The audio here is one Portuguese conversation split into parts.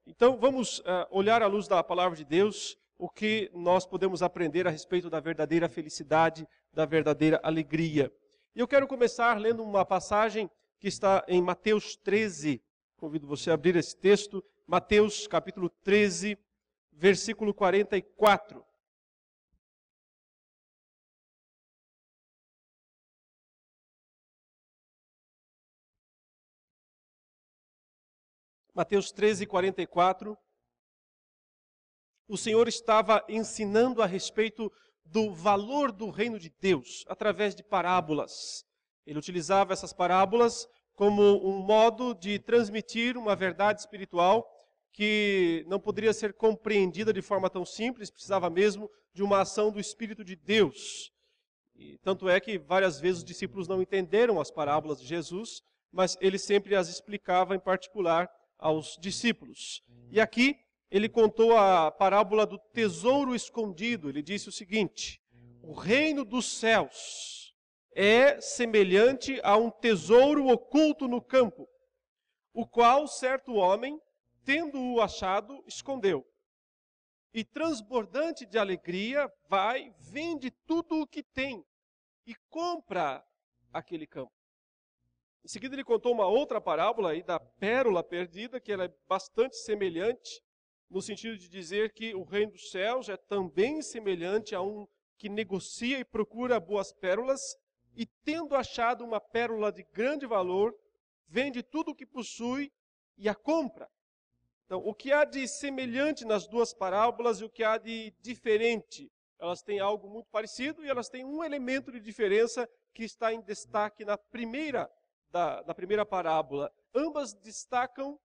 Então vamos olhar à luz da palavra de Deus o que nós podemos aprender a respeito da verdadeira felicidade, da verdadeira alegria. E eu quero começar lendo uma passagem que está em Mateus 13. Convido você a abrir esse texto, Mateus capítulo 13, versículo 44. Mateus 13, 44. O Senhor estava ensinando a respeito do valor do reino de Deus através de parábolas. Ele utilizava essas parábolas como um modo de transmitir uma verdade espiritual que não poderia ser compreendida de forma tão simples, precisava mesmo de uma ação do Espírito de Deus. E tanto é que várias vezes os discípulos não entenderam as parábolas de Jesus, mas ele sempre as explicava em particular aos discípulos. E aqui ele contou a parábola do tesouro escondido. Ele disse o seguinte: o reino dos céus é semelhante a um tesouro oculto no campo, o qual certo homem, tendo-o achado, escondeu. E transbordante de alegria, vai, vende tudo o que tem e compra aquele campo. Em seguida ele contou uma outra parábola aí da pérola perdida, que ela é bastante semelhante, no sentido de dizer que o reino dos céus é também semelhante a um que negocia e procura boas pérolas, e tendo achado uma pérola de grande valor, vende tudo o que possui e a compra. Então, o que há de semelhante nas duas parábolas e o que há de diferente? Elas têm algo muito parecido e elas têm um elemento de diferença que está em destaque na primeira parábola. Ambas destacam,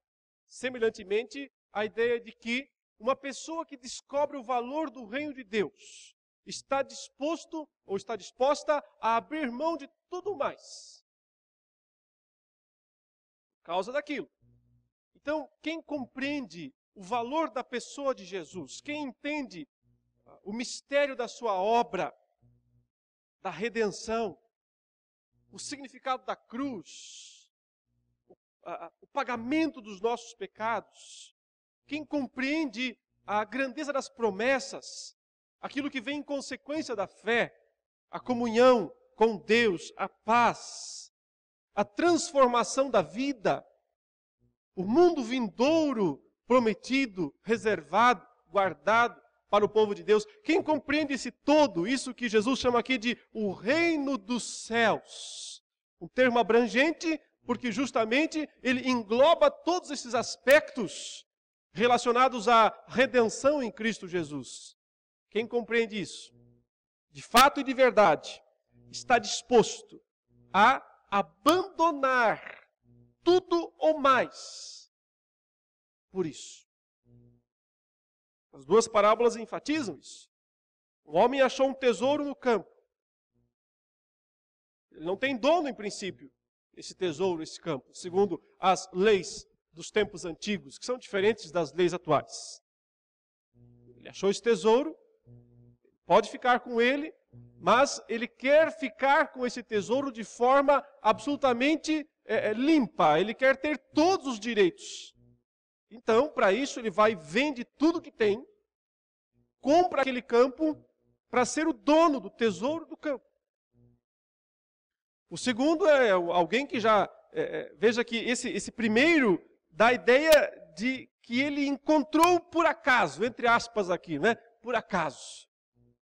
semelhantemente, a ideia de que uma pessoa que descobre o valor do reino de Deus está disposto ou está disposta a abrir mão de tudo mais por causa daquilo. Então, quem compreende o valor da pessoa de Jesus, quem entende o mistério da sua obra, da redenção, o significado da cruz, o pagamento dos nossos pecados, quem compreende a grandeza das promessas, aquilo que vem em consequência da fé, a comunhão com Deus, a paz, a transformação da vida, o mundo vindouro prometido, reservado, guardado para o povo de Deus. Quem compreende esse todo, isso que Jesus chama aqui de o reino dos céus. Um termo abrangente, porque justamente ele engloba todos esses aspectos relacionados à redenção em Cristo Jesus. Quem compreende isso, de fato e de verdade, está disposto a abandonar tudo ou mais por isso. As duas parábolas enfatizam isso. O homem achou um tesouro no campo. Ele não tem dono em princípio, esse tesouro, esse campo, segundo as leis dos tempos antigos, que são diferentes das leis atuais. Ele achou esse tesouro, pode ficar com ele, mas ele quer ficar com esse tesouro de forma absolutamente limpa. Ele quer ter todos os direitos. Então, para isso, ele vai e vende tudo que tem, compra aquele campo para ser o dono do tesouro do campo. O segundo é alguém que já... veja que esse primeiro dá a ideia de que ele encontrou por acaso, entre aspas aqui, né? Por acaso.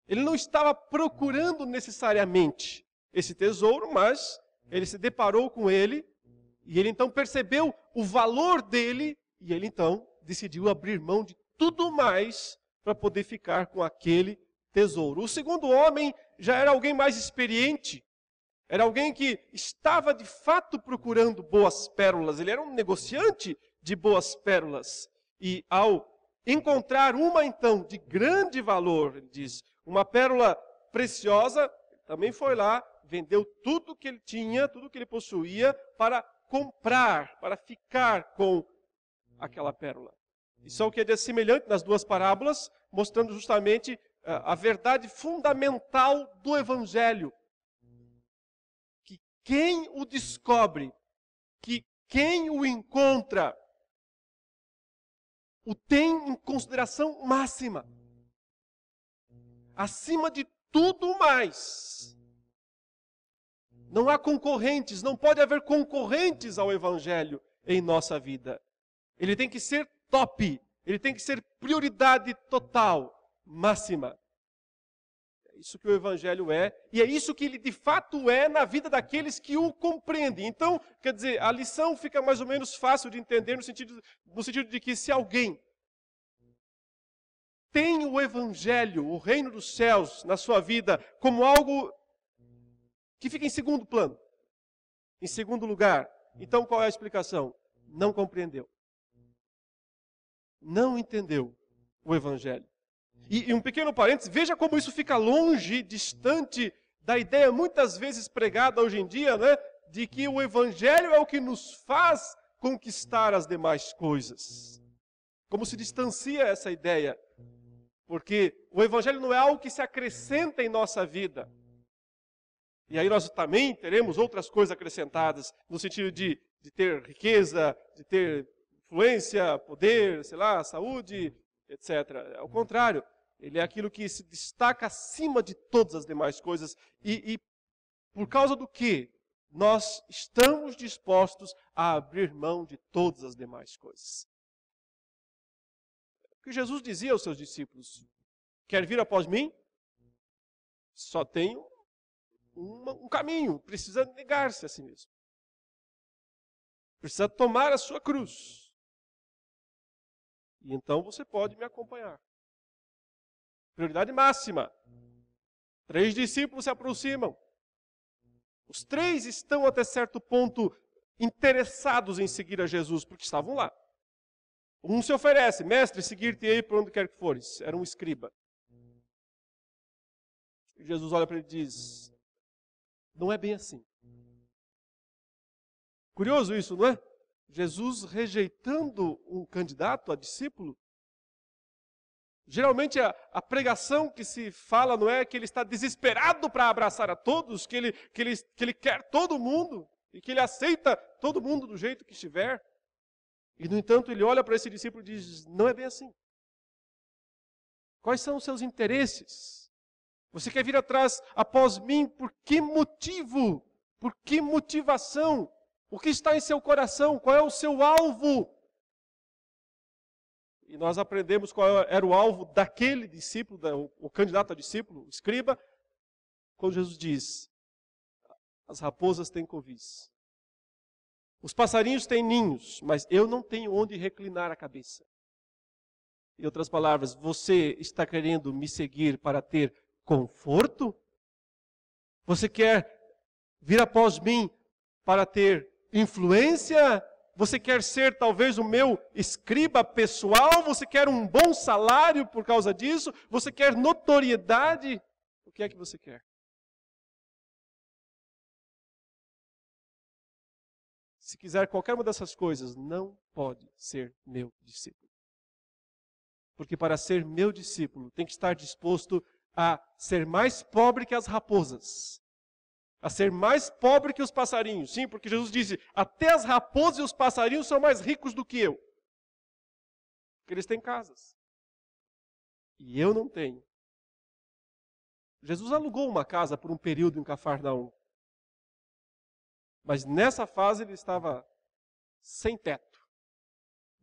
Ele não estava procurando necessariamente esse tesouro, mas ele se deparou com ele e ele então percebeu o valor dele e ele então decidiu abrir mão de tudo mais para poder ficar com aquele tesouro. O segundo homem já era alguém mais experiente, era alguém que estava de fato procurando boas pérolas, ele era um negociante de boas pérolas. E ao encontrar uma então de grande valor, ele diz, uma pérola preciosa, também foi lá, vendeu tudo que ele tinha, tudo que ele possuía, para comprar, para ficar com aquela pérola. Isso é o que é de semelhante nas duas parábolas, mostrando justamente a verdade fundamental do Evangelho. Que quem o descobre, que quem o encontra, o tem em consideração máxima. Acima de tudo mais. Não há concorrentes, não pode haver concorrentes ao Evangelho em nossa vida. Ele tem que ser top, ele tem que ser prioridade total, máxima. É isso que o Evangelho é, e é isso que ele de fato é na vida daqueles que o compreendem. Então, quer dizer, a lição fica mais ou menos fácil de entender no sentido de que se alguém tem o Evangelho, o reino dos céus na sua vida como algo que fica em segundo plano, em segundo lugar, então qual é a explicação? Não compreendeu. Não entendeu o Evangelho. E um pequeno parênteses, veja como isso fica longe, distante da ideia muitas vezes pregada hoje em dia, né, de que o Evangelho é o que nos faz conquistar as demais coisas. Como se distancia essa ideia. Porque o Evangelho não é algo que se acrescenta em nossa vida. E aí nós também teremos outras coisas acrescentadas, no sentido de ter riqueza, de ter influência, poder, sei lá, saúde, etc. Ao contrário, ele é aquilo que se destaca acima de todas as demais coisas. E por causa do que nós estamos dispostos a abrir mão de todas as demais coisas. O que Jesus dizia aos seus discípulos: quer vir após mim? Só tem um caminho, precisa negar-se a si mesmo. Precisa tomar a sua cruz. E então você pode me acompanhar. Prioridade máxima. 3 discípulos se aproximam. Os 3 estão até certo ponto interessados em seguir a Jesus, porque estavam lá. Um se oferece: mestre, seguir-te-ei por onde quer que fores. Era um escriba. E Jesus olha para ele e diz: não é bem assim. Curioso isso, não é? Jesus rejeitando um candidato a discípulo. Geralmente a pregação que se fala não é que ele está desesperado para abraçar a todos, que ele quer todo mundo e que ele aceita todo mundo do jeito que estiver. E no entanto ele olha para esse discípulo e diz: não é bem assim. Quais são os seus interesses? Você quer vir atrás após mim por que motivo? Por que motivação? O que está em seu coração? Qual é o seu alvo? E nós aprendemos qual era o alvo daquele discípulo, o candidato a discípulo, o escriba, quando Jesus diz: as raposas têm covis. Os passarinhos têm ninhos, mas eu não tenho onde reclinar a cabeça. Em outras palavras, você está querendo me seguir para ter conforto? Você quer vir após mim para ter influência? Você quer ser talvez o meu escriba pessoal? Você quer um bom salário por causa disso? Você quer notoriedade? O que é que você quer? Se quiser qualquer uma dessas coisas, não pode ser meu discípulo. Porque para ser meu discípulo, tem que estar disposto a ser mais pobre que as raposas. A ser mais pobre que os passarinhos. Sim, porque Jesus disse: até as raposas e os passarinhos são mais ricos do que eu. Porque eles têm casas. E eu não tenho. Jesus alugou uma casa por um período em Cafarnaum. Mas nessa fase ele estava sem teto,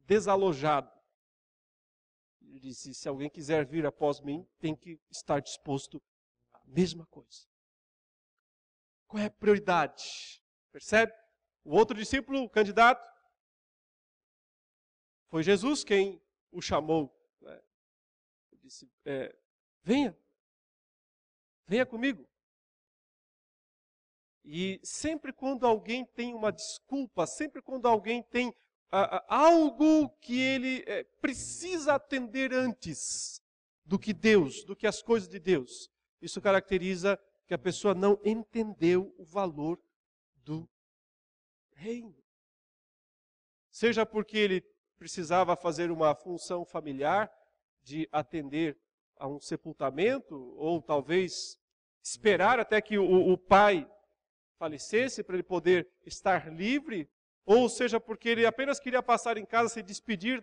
desalojado. Ele disse: se alguém quiser vir após mim, tem que estar disposto à mesma coisa. Qual é a prioridade? Percebe? O outro discípulo, o candidato, foi Jesus quem o chamou. Ele disse: venha comigo. E sempre quando alguém tem uma desculpa, sempre quando alguém tem algo que ele precisa atender antes do que Deus, do que as coisas de Deus, isso caracteriza que a pessoa não entendeu o valor do reino. Seja porque ele precisava fazer uma função familiar de atender a um sepultamento, ou talvez esperar até que o pai falecesse para ele poder estar livre, ou seja porque ele apenas queria passar em casa, se despedir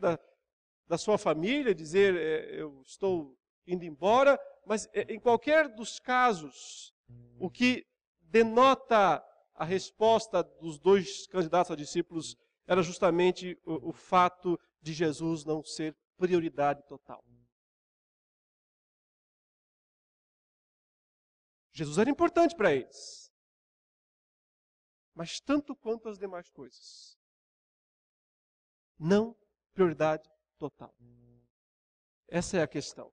da sua família, dizer eu estou indo embora, mas em qualquer dos casos, o que denota a resposta dos dois candidatos a discípulos era justamente o fato de Jesus não ser prioridade total. Jesus era importante para eles, mas tanto quanto as demais coisas. Não prioridade total. Essa é a questão.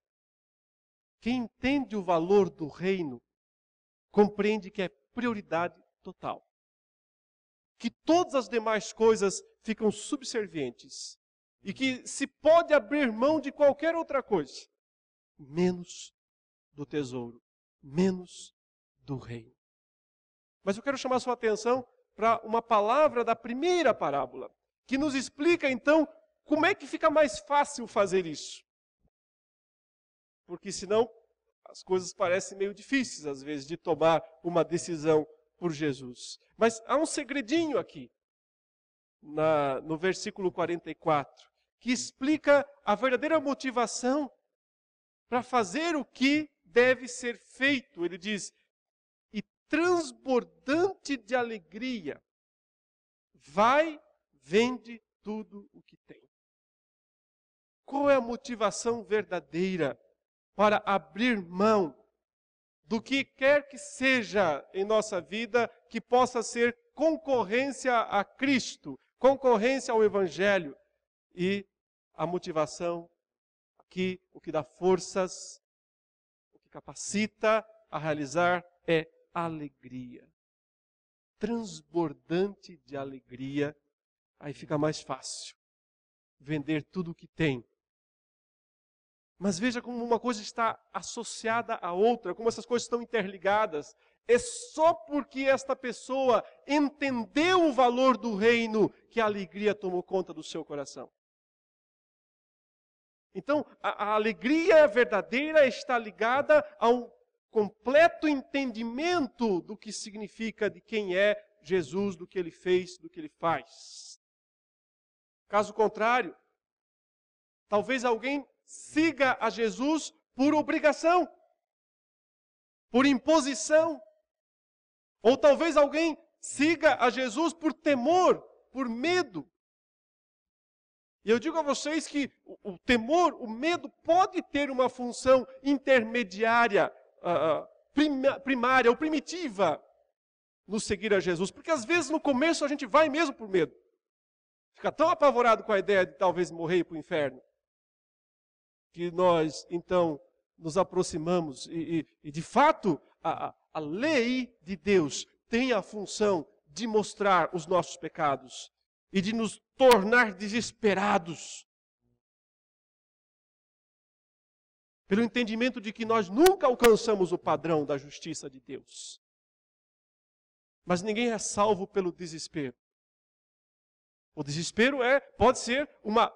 Quem entende o valor do reino, compreende que é prioridade total. Que todas as demais coisas ficam subservientes. E que se pode abrir mão de qualquer outra coisa, menos do tesouro, menos do reino. Mas eu quero chamar a sua atenção para uma palavra da primeira parábola, que nos explica então como é que fica mais fácil fazer isso. Porque senão as coisas parecem meio difíceis às vezes de tomar uma decisão por Jesus. Mas há um segredinho aqui, no versículo 44, que explica a verdadeira motivação para fazer o que deve ser feito. Ele diz, e transbordante de alegria, vai, vende tudo o que tem. Qual é a motivação verdadeira para abrir mão do que quer que seja em nossa vida que possa ser concorrência a Cristo, concorrência ao Evangelho? E a motivação aqui, o que dá forças, o que capacita a realizar é alegria. Transbordante de alegria, aí fica mais fácil vender tudo o que tem. Mas veja como uma coisa está associada à outra, como essas coisas estão interligadas. É só porque esta pessoa entendeu o valor do reino que a alegria tomou conta do seu coração. Então, a alegria verdadeira está ligada a um completo entendimento do que significa, de quem é Jesus, do que ele fez, do que ele faz. Caso contrário, talvez alguém siga a Jesus por obrigação, por imposição. Ou talvez alguém siga a Jesus por temor, por medo. E eu digo a vocês que o temor, o medo pode ter uma função intermediária, primária ou primitiva no seguir a Jesus. Porque às vezes no começo a gente vai mesmo por medo. Fica tão apavorado com a ideia de talvez morrer e ir para o inferno, que nós então nos aproximamos. E de fato, a lei de Deus tem a função de mostrar os nossos pecados e de nos tornar desesperados. Pelo entendimento de que nós nunca alcançamos o padrão da justiça de Deus. Mas ninguém é salvo pelo desespero. O desespero pode ser uma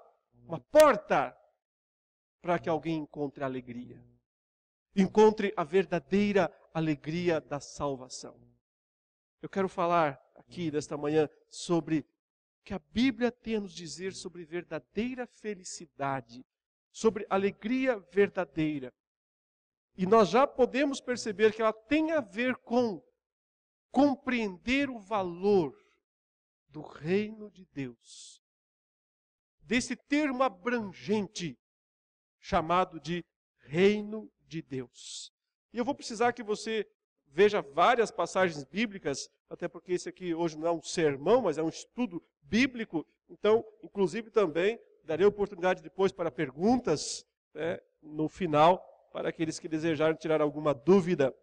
porta para que alguém encontre alegria. Encontre a verdadeira alegria da salvação. Eu quero falar aqui nesta manhã sobre o que a Bíblia tem a nos dizer sobre verdadeira felicidade, sobre alegria verdadeira. E nós já podemos perceber que ela tem a ver com compreender o valor do reino de Deus. Desse termo abrangente chamado de reino de Deus. E eu vou precisar que você veja várias passagens bíblicas, até porque esse aqui hoje não é um sermão, mas é um estudo bíblico. Então, inclusive também, darei oportunidade depois para perguntas, no final, para aqueles que desejarem tirar alguma dúvida.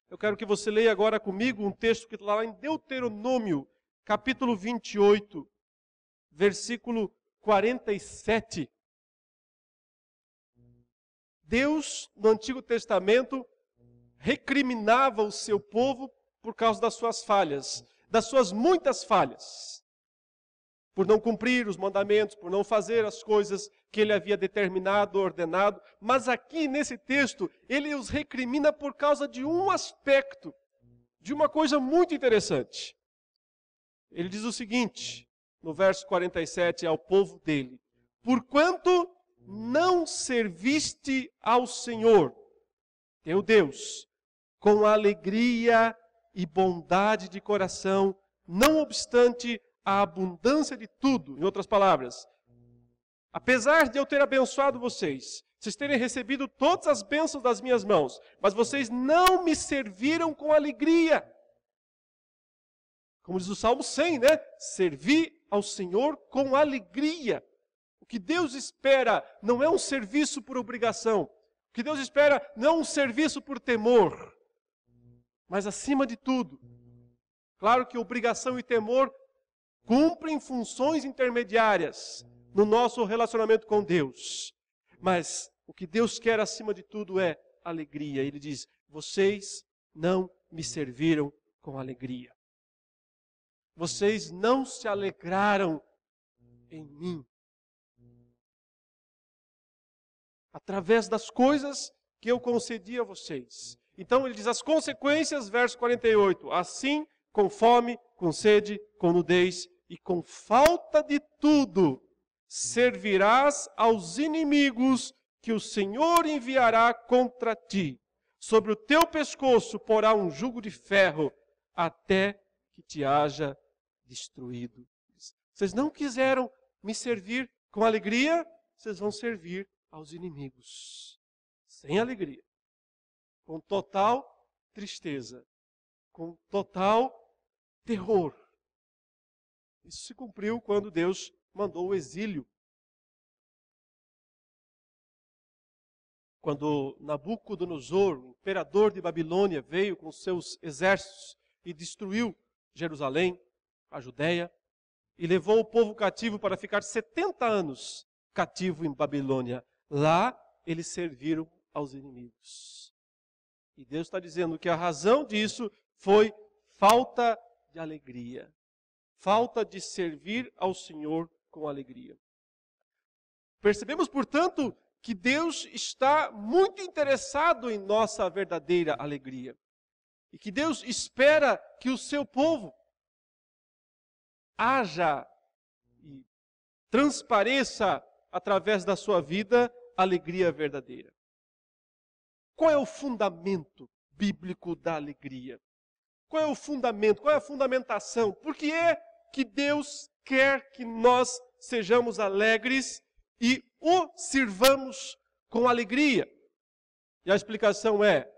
Eu quero que você leia agora comigo um texto que está lá em Deuteronômio, capítulo 28, versículo 47. Deus, no Antigo Testamento, recriminava o seu povo por causa das suas falhas, das suas muitas falhas. Por não cumprir os mandamentos, por não fazer as coisas que ele havia determinado, ordenado. Mas aqui nesse texto, ele os recrimina por causa de um aspecto, de uma coisa muito interessante. Ele diz o seguinte, no verso 47, ao povo dele: porquanto não serviste ao Senhor, teu Deus, com alegria e bondade de coração, não obstante a abundância de tudo. Em outras palavras, apesar de eu ter abençoado vocês terem recebido todas as bênçãos das minhas mãos, mas vocês não me serviram com alegria. Como diz o Salmo 100, né? Servi ao Senhor com alegria. O que Deus espera não é um serviço por obrigação. O que Deus espera não é um serviço por temor. Mas acima de tudo, claro que obrigação e temor cumprem funções intermediárias no nosso relacionamento com Deus. Mas o que Deus quer acima de tudo é alegria. Ele diz, vocês não me serviram com alegria. Vocês não se alegraram em mim. Através das coisas que eu concedi a vocês. Então ele diz as consequências, verso 48. Assim, com fome, com sede, com nudez e com falta de tudo, servirás aos inimigos que o Senhor enviará contra ti. Sobre o teu pescoço porá um jugo de ferro, até que te haja destruído. Vocês não quiseram me servir com alegria, vocês vão servir aos inimigos. Sem alegria. Com total tristeza. Com total terror. Isso se cumpriu quando Deus mandou o exílio. Quando Nabucodonosor, o imperador de Babilônia, veio com seus exércitos e destruiu Jerusalém, a Judéia, e levou o povo cativo para ficar 70 anos cativo em Babilônia. Lá eles serviram aos inimigos. E Deus está dizendo que a razão disso foi falta de alegria. Falta de servir ao Senhor com alegria. Percebemos, portanto, que Deus está muito interessado em nossa verdadeira alegria. E que Deus espera que o seu povo haja e transpareça através da sua vida alegria verdadeira. Qual é o fundamento bíblico da alegria? Qual é o fundamento? Qual é a fundamentação? Por que é que Deus quer que nós sejamos alegres e o sirvamos com alegria? E a explicação é,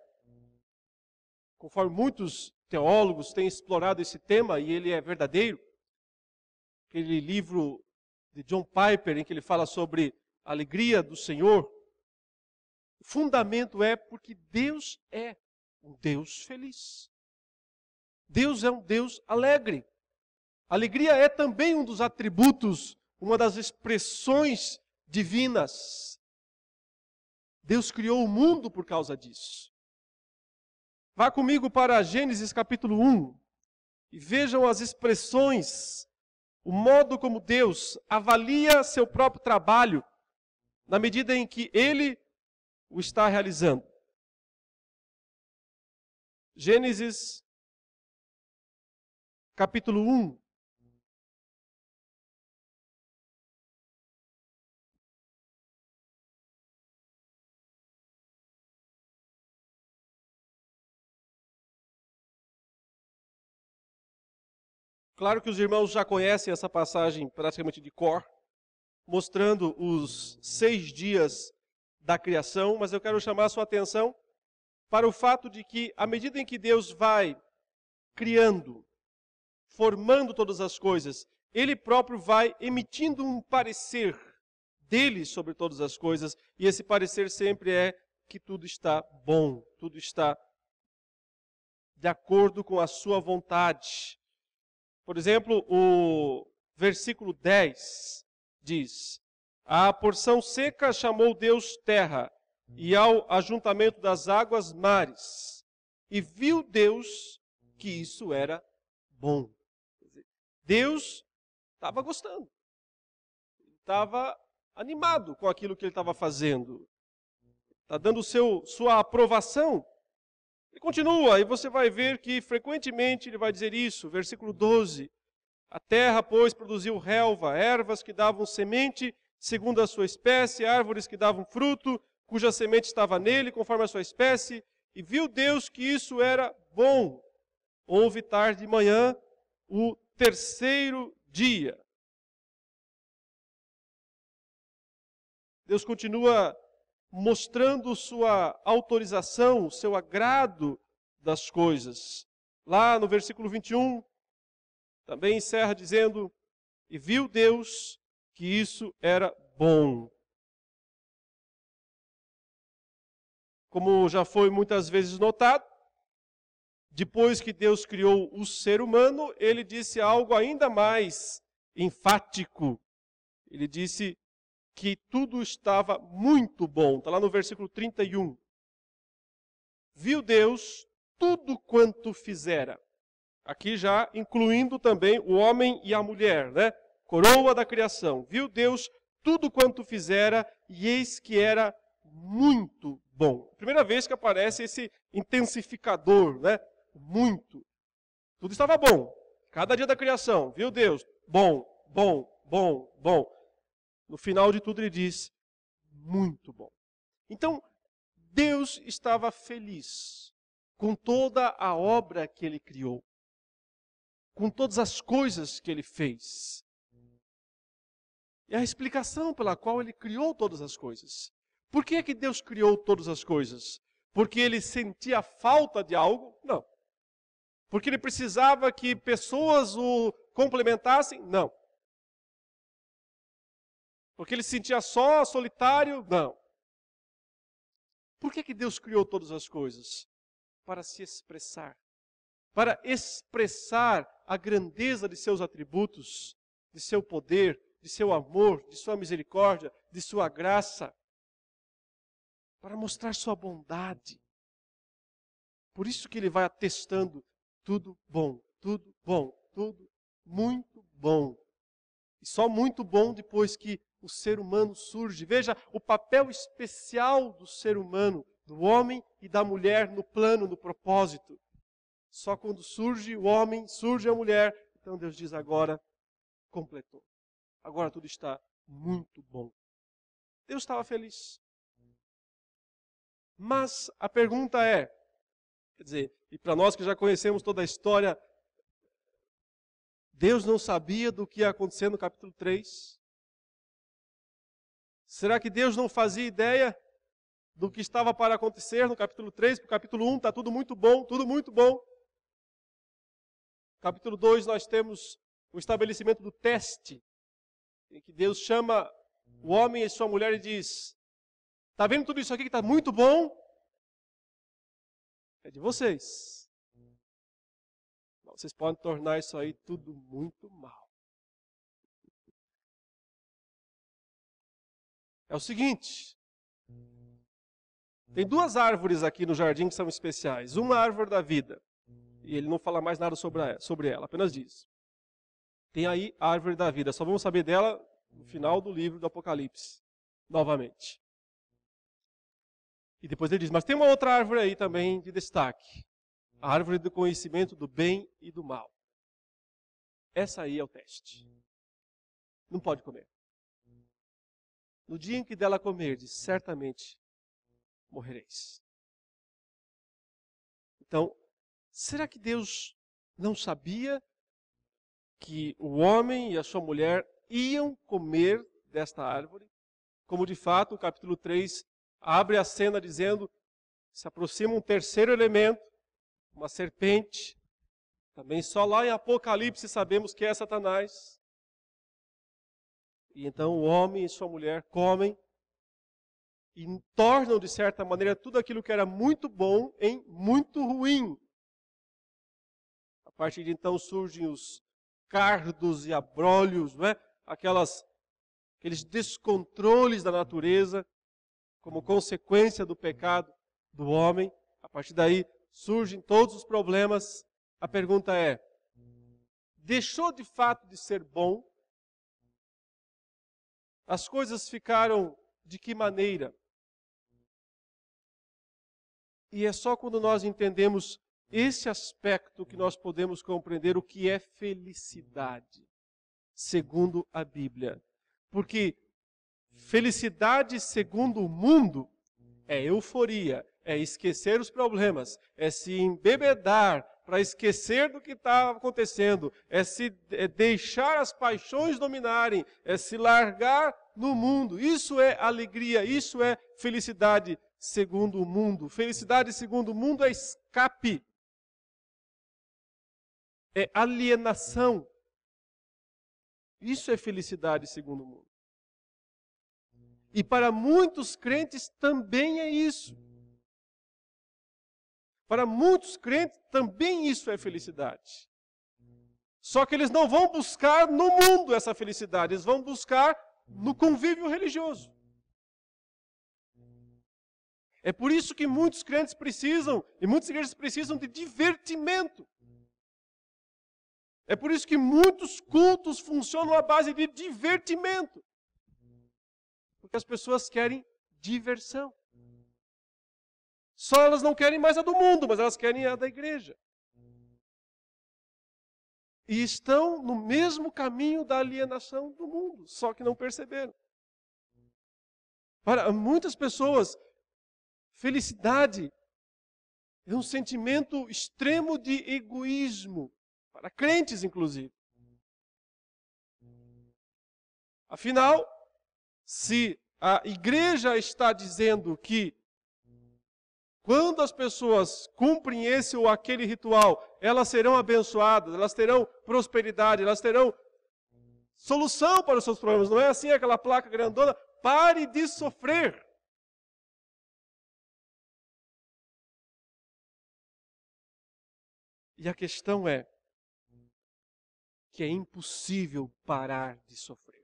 conforme muitos teólogos têm explorado esse tema, e ele é verdadeiro, aquele livro de John Piper, em que ele fala sobre a alegria do Senhor, o fundamento é porque Deus é um Deus feliz. Deus é um Deus alegre. Alegria é também um dos atributos, uma das expressões divinas. Deus criou o mundo por causa disso. Vá comigo para Gênesis capítulo 1 e vejam as expressões, o modo como Deus avalia seu próprio trabalho na medida em que Ele o está realizando. Gênesis capítulo 1. Claro que os irmãos já conhecem essa passagem praticamente de cor, mostrando os 6 dias da criação, mas eu quero chamar a sua atenção para o fato de que, à medida em que Deus vai criando, formando todas as coisas, Ele próprio vai emitindo um parecer dele sobre todas as coisas, e esse parecer sempre é que tudo está bom, tudo está de acordo com a sua vontade. Por exemplo, o versículo 10 diz: a porção seca chamou Deus terra, e ao ajuntamento das águas mares. E viu Deus que isso era bom. Deus estava gostando. Estava animado com aquilo que ele estava fazendo. Está dando sua aprovação. E continua, e você vai ver que frequentemente ele vai dizer isso, versículo 12. A terra, pois, produziu relva, ervas que davam semente, segundo a sua espécie, árvores que davam fruto, cuja semente estava nele, conforme a sua espécie, e viu Deus que isso era bom. Houve tarde de manhã, o terceiro dia. Deus continua mostrando sua autorização, seu agrado das coisas. Lá no versículo 21, também encerra dizendo: e viu Deus que isso era bom. Como já foi muitas vezes notado, depois que Deus criou o ser humano, ele disse algo ainda mais enfático. Ele disse que tudo estava muito bom. Está lá no versículo 31. Viu Deus tudo quanto fizera. Aqui já incluindo também o homem e a mulher, né? Coroa da criação. Viu Deus tudo quanto fizera, e eis que era muito bom. Primeira vez que aparece esse intensificador, né? Muito. Tudo estava bom. Cada dia da criação, viu Deus? Bom, bom, bom, bom. No final de tudo ele diz, muito bom. Então, Deus estava feliz com toda a obra que ele criou, com todas as coisas que ele fez. E a explicação pela qual ele criou todas as coisas. Por que é que Deus criou todas as coisas? Porque ele sentia falta de algo? Não. Porque ele precisava que pessoas o complementassem? Não. Porque ele se sentia só, solitário? Não. Por que Deus criou todas as coisas? Para se expressar. Para expressar a grandeza de seus atributos, de seu poder, de seu amor, de sua misericórdia, de sua graça. Para mostrar sua bondade. Por isso que ele vai atestando tudo bom, tudo bom, tudo muito bom. E só muito bom depois que o ser humano surge. Veja o papel especial do ser humano, do homem e da mulher no plano, no propósito. Só quando surge o homem, surge a mulher, então Deus diz agora, completou. Agora tudo está muito bom. Deus estava feliz. Mas a pergunta é, quer dizer, e para nós que já conhecemos toda a história, Deus não sabia do que ia acontecer no capítulo 3? Será que Deus não fazia ideia do que estava para acontecer no capítulo 3? Para o capítulo 1 está tudo muito bom, tudo muito bom. Capítulo 2 nós temos o estabelecimento do teste, em que Deus chama o homem e sua mulher e diz, está vendo tudo isso aqui que está muito bom? É de vocês. Vocês podem tornar isso aí tudo muito mal. É o seguinte, tem duas árvores aqui no jardim que são especiais. Uma árvore da vida, e ele não fala mais nada sobre ela, apenas diz. Tem aí a árvore da vida, só vamos saber dela no final do livro do Apocalipse, novamente. E depois ele diz, mas tem uma outra árvore aí também de destaque. A árvore do conhecimento do bem e do mal. Essa aí é o teste. Não pode comer. No dia em que dela comerdes, certamente morrereis. Então, será que Deus não sabia que o homem e a sua mulher iam comer desta árvore? Como de fato o capítulo 3 abre a cena dizendo, se aproxima um terceiro elemento, uma serpente. Também só lá em Apocalipse sabemos que é Satanás. E então o homem e sua mulher comem e tornam, de certa maneira, tudo aquilo que era muito bom em muito ruim. A partir de então surgem os cardos e abrolhos, não é? Aqueles descontroles da natureza, como consequência do pecado do homem. A partir daí surgem todos os problemas. A pergunta é, deixou de fato de ser bom? As coisas ficaram de que maneira? E é só quando nós entendemos esse aspecto que nós podemos compreender o que é felicidade, segundo a Bíblia. Porque Felicidade segundo o mundo é euforia, é esquecer os problemas, é se embebedar para esquecer do que está acontecendo, é deixar as paixões dominarem, é se largar no mundo. Isso é alegria, isso é felicidade segundo o mundo. Felicidade segundo o mundo é escape, é alienação. Isso é felicidade segundo o mundo. E para muitos crentes também é isso. Para muitos crentes também isso é felicidade. Só que eles não vão buscar no mundo essa felicidade, eles vão buscar no convívio religioso. É por isso que muitos crentes precisam, e muitas igrejas precisam de divertimento. É por isso que muitos cultos funcionam à base de divertimento. Porque as pessoas querem diversão. Só elas não querem mais a do mundo, mas elas querem a da igreja. E estão no mesmo caminho da alienação do mundo, só que não perceberam. Para muitas pessoas, felicidade é um sentimento extremo de egoísmo, para crentes inclusive. Afinal, se a igreja está dizendo que quando as pessoas cumprem esse ou aquele ritual, elas serão abençoadas, elas terão prosperidade, elas terão solução para os seus problemas. Não é assim aquela placa grandona, pare de sofrer. E a questão é que é impossível parar de sofrer.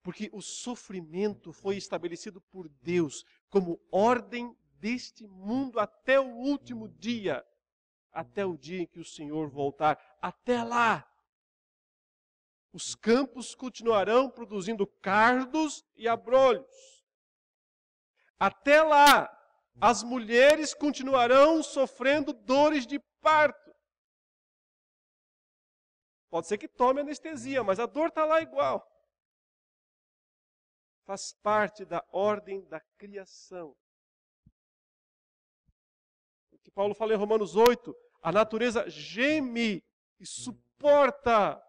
Porque o sofrimento foi estabelecido por Deus como ordem deste mundo até o último dia. Até o dia em que o Senhor voltar. Até lá, os campos continuarão produzindo cardos e abrolhos. Até lá, as mulheres continuarão sofrendo dores de parto. Pode ser que tome anestesia, mas a dor está lá igual. Faz parte da ordem da criação. O que Paulo fala em Romanos 8, a natureza geme e suporta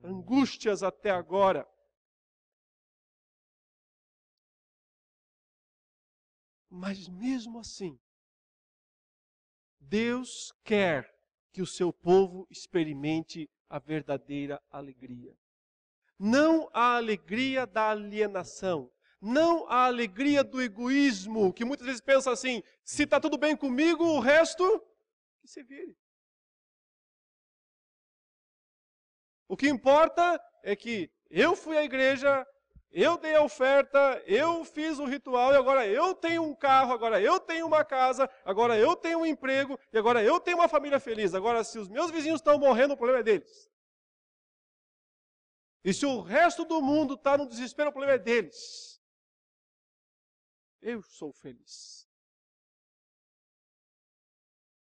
angústias até agora. Mas mesmo assim, Deus quer que o seu povo experimente a verdadeira alegria. Não a alegria da alienação, não a alegria do egoísmo, que muitas vezes pensa assim, se está tudo bem comigo, o resto, que se vire. O que importa é que eu fui à igreja, eu dei a oferta, eu fiz o ritual e agora eu tenho um carro, agora eu tenho uma casa, agora eu tenho um emprego e agora eu tenho uma família feliz. Agora, se os meus vizinhos estão morrendo, o problema é deles. E se o resto do mundo está no desespero, o problema é deles. Eu sou feliz.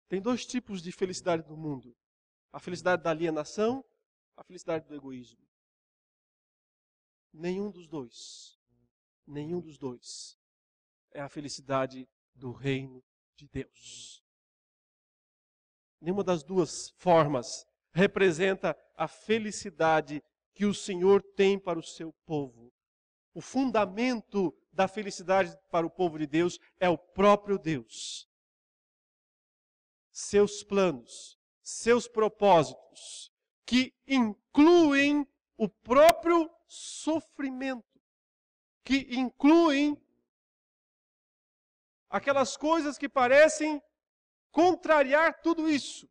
Tem dois tipos de felicidade no mundo. A felicidade da alienação, a felicidade do egoísmo. Nenhum dos dois é a felicidade do reino de Deus. Nenhuma das duas formas representa a felicidade que o Senhor tem para o seu povo. O fundamento da felicidade para o povo de Deus é o próprio Deus. Seus planos, seus propósitos, que incluem o próprio sofrimento, que incluem aquelas coisas que parecem contrariar tudo isso.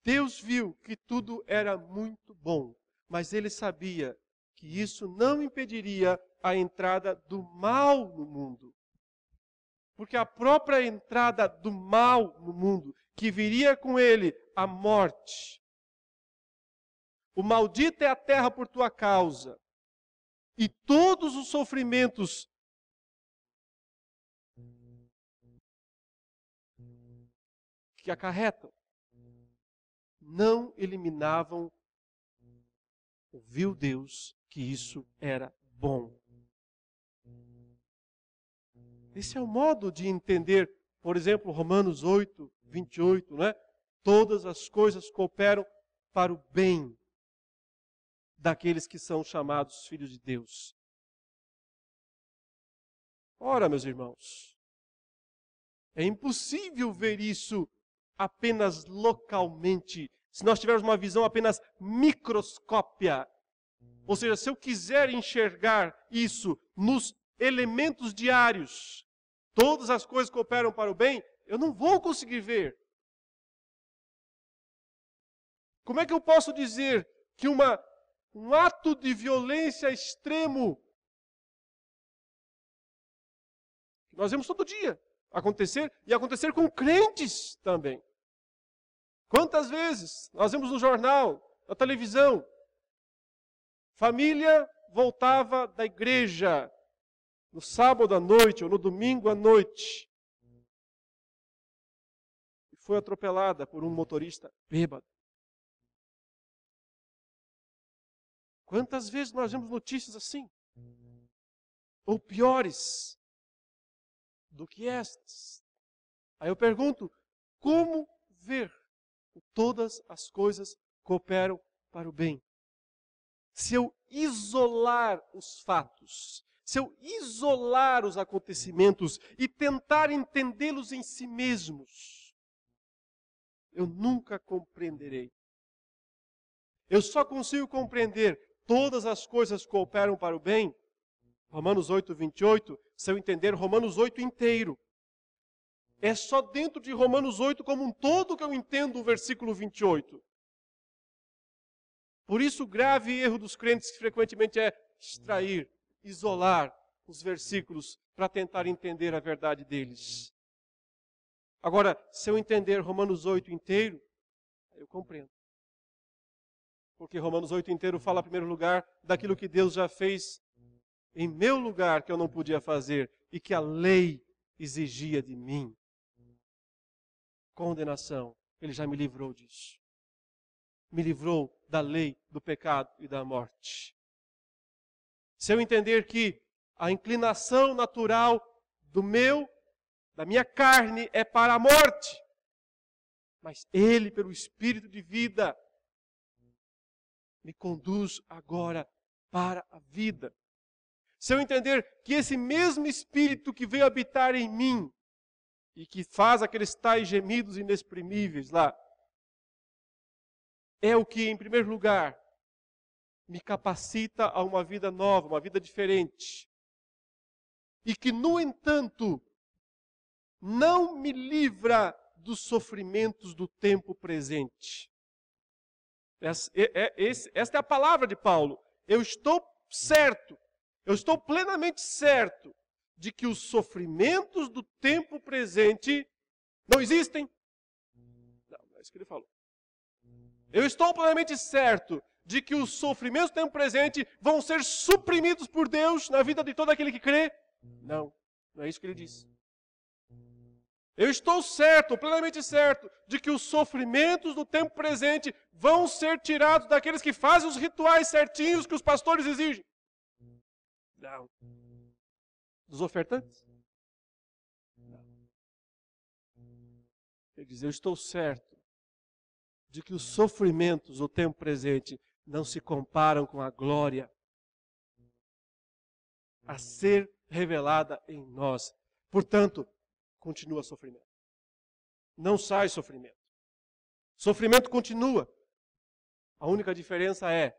Deus viu que tudo era muito bom, mas ele sabia que isso não impediria a entrada do mal no mundo. Porque a própria entrada do mal no mundo, que viria com ele a morte. O maldito é a terra por tua causa. E todos os sofrimentos que acarretam não eliminavam Viu Deus que isso era bom. Esse é o modo de entender, por exemplo, Romanos 8, 28, né? Todas as coisas cooperam para o bem daqueles que são chamados filhos de Deus. Ora, meus irmãos, é impossível ver isso apenas localmente, se nós tivermos uma visão apenas microscópia. Ou seja, se eu quiser enxergar isso nos elementos diários, todas as coisas cooperam para o bem, eu não vou conseguir ver. Como é que eu posso dizer que um ato de violência extremo, que nós vemos todo dia acontecer, e acontecer com crentes também. Quantas vezes nós vemos no jornal, na televisão, família voltava da igreja no sábado à noite ou no domingo à noite e foi atropelada por um motorista bêbado. Quantas vezes nós vemos notícias assim? Ou piores do que estas. Aí eu pergunto, como ver que todas as coisas cooperam para o bem? Se eu isolar os fatos, se eu isolar os acontecimentos e tentar entendê-los em si mesmos, eu nunca compreenderei. Eu só consigo compreender todas as coisas cooperam para o bem, Romanos 8, 28, se eu entender Romanos 8 inteiro. É só dentro de Romanos 8 como um todo que eu entendo o versículo 28. Por isso o grave erro dos crentes que frequentemente é extrair, isolar os versículos para tentar entender a verdade deles. Agora, se eu entender Romanos 8 inteiro, eu compreendo. Porque Romanos 8 inteiro fala, em primeiro lugar, daquilo que Deus já fez em meu lugar, que eu não podia fazer, e que a lei exigia de mim. Condenação. Ele já me livrou disso. Me livrou da lei, do pecado e da morte. Se eu entender que a inclinação natural da minha carne é para a morte, mas Ele, pelo Espírito de vida, me conduz agora para a vida. Se eu entender que esse mesmo Espírito que veio habitar em mim e que faz aqueles tais gemidos inexprimíveis lá, é o que, em primeiro lugar, me capacita a uma vida nova, uma vida diferente. E que, no entanto, não me livra dos sofrimentos do tempo presente. Esta é a palavra de Paulo. Eu estou certo, eu estou plenamente certo de que os sofrimentos do tempo presente não existem. Não é isso que ele falou. Eu estou plenamente certo de que os sofrimentos do tempo presente vão ser suprimidos por Deus na vida de todo aquele que crê. Não é isso que ele disse. Eu estou certo, plenamente certo, de que os sofrimentos do tempo presente vão ser tirados daqueles que fazem os rituais certinhos que os pastores exigem. Não. Dos ofertantes? Não. Ele diz, eu estou certo de que os sofrimentos do tempo presente não se comparam com a glória a ser revelada em nós. Portanto, continua sofrimento. Não sai sofrimento. Sofrimento continua. A única diferença é,